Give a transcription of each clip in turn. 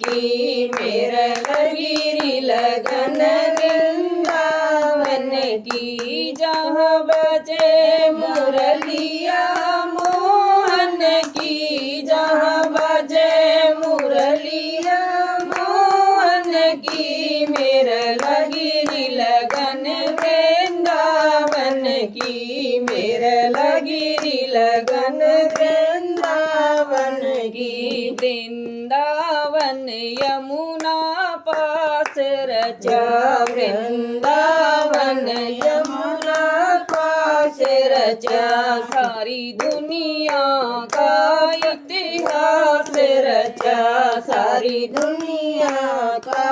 की मेरा गिरी लगन वृंदावन की जहाँ बजे मुरलिया मोहन की जहाँ बजे मुरलिया मोहन की मेरा गिरी लगन वृंदावन की मेरा गिरी लगन वृंदावन की वृंदावन यमुना पास रचा वृंदावन यमुना पास रचा सारी दुनिया का इतिहास रचा सारी दुनिया का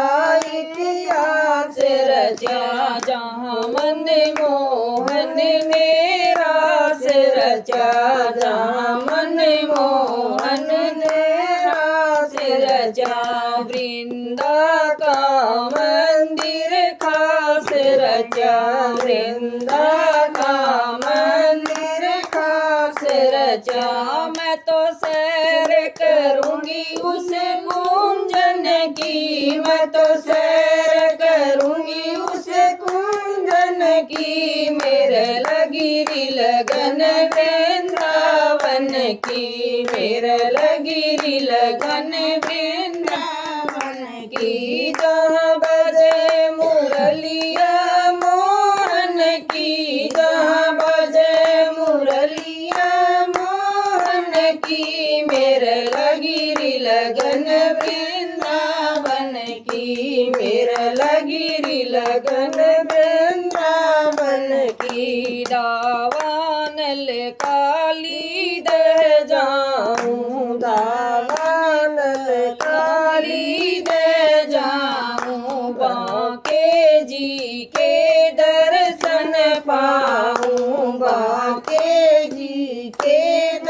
इतिहास रचा जहाँ मन मोहन ने रास रचा जहाँ मन मोहन ने रास रचा वृंदा का मंदिर खास रचा वृंदा का मंदिर खास रचा मैं तो सैर करूँगी उस कुंजन की मैं तो सैर करूँगी उस कुंजन की मेरे लगिरी लगन वृंदावन की मेरे लगिरी लगन वृंदावन की जहाँ बजे मुरलिया मोहन की जहाँ बजे मुरलिया मोहन की मेरे लगिरी लगन वृंदावन की मेरे लगिरी लगन वृंदावन की दावानल काली दे जाऊं दावानल काली दे जाऊं बांके जी के दर्शन पाऊं बांके जी के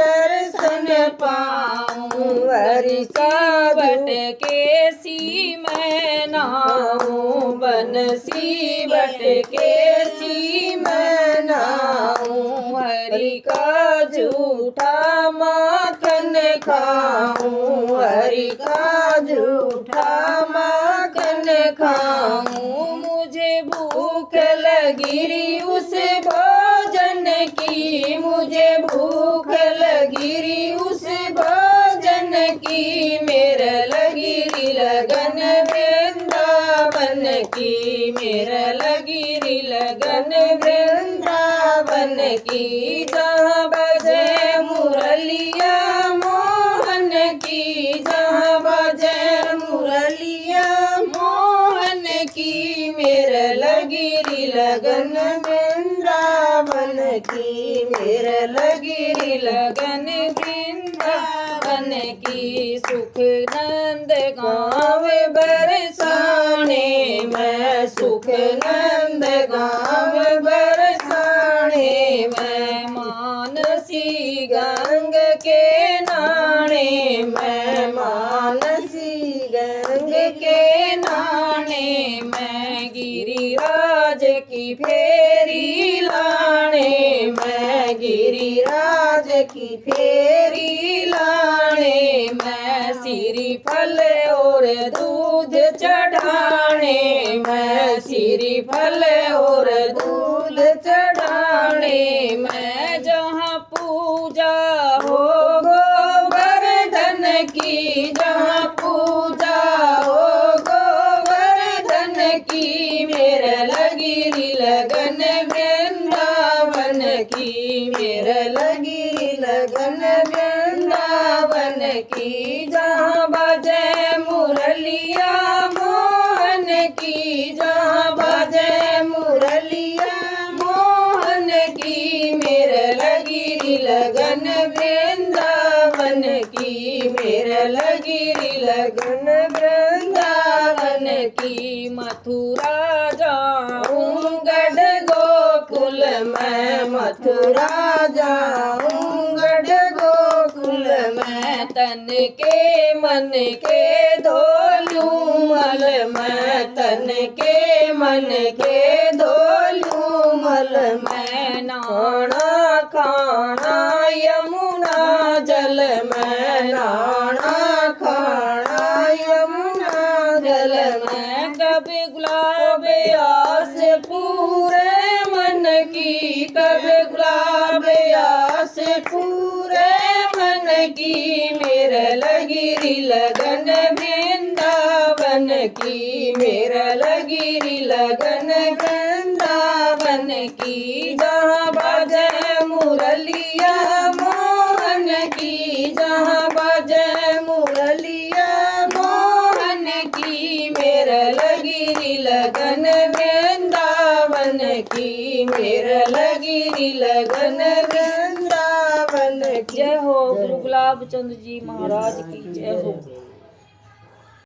दर्शन पाऊं हरि सावट के सी मैं नाऊं बनसी बट के सी मैं नाऊं हरि का झूठा माखन खाऊं हरि का झूठा माखन खाऊं मुझे भूख लगी उस भोजन की मुझे भूख लगी उस भोजन की मेरा लगिरी लगन वृंदावन की मेरा लगिरी लगन वृंदावन की जहाँ बजे मुरलिया मोहन की जहाँ बजे मुरलिया मोहन की मेरा लगिरी लगन वृंदावन की मेरा लगिरी लगन वृंदावन की सुख नंद गाँव बरसाने मैं सुख नंद गाँव बरसाने मैं मानसी गंग के नाने मैं मानसी गंग के नाने मैं गिरिराज की फेरी लाने मैं गिरिराज की फेरी लाने मैं सिरी फल और दूध चढ़ाने मैं सिरी फल और दूध चढ़ाने मैं जहाँ पूजा हो गोवर्धन की जहाँ पूजा हो गोवर्धन की मेरा लगिरी लगन वृंदावन की मेरा लगिरी लगन वृंदावन की जहाँ बजे मुरलिया मोहन की जहाँ बजे मुरलिया मोहन की मेरा लगिरी लगन वृंदावन की मेरा लगिरी लगन वृंदावन की मथुरा जाऊं गढ़ गोकुल मैं मथुरा जाऊं गढ़ गोकुल मैं तन के मन के धोलूं मल मैं तन के मन के धोलूं मल मैं नाना खाना यमुना जल मैं नाना खाना यमुना मंगल में कभी गुलाब आस पूरे मन की कभी गुलाब आस पूरे मन की मेरे लगी लगन वृंदावन की मेरा लगी लगन वृंदावन की जहाँ बाजे मुरलिया मोहन की जहाँ बाजे मुरलिया मोहन की मेरा लगी लगन वृंदावन की मेरा लगी लगन वृंदावन की। जय हो गुरु गुलाब चंद जी महाराज की जय हो।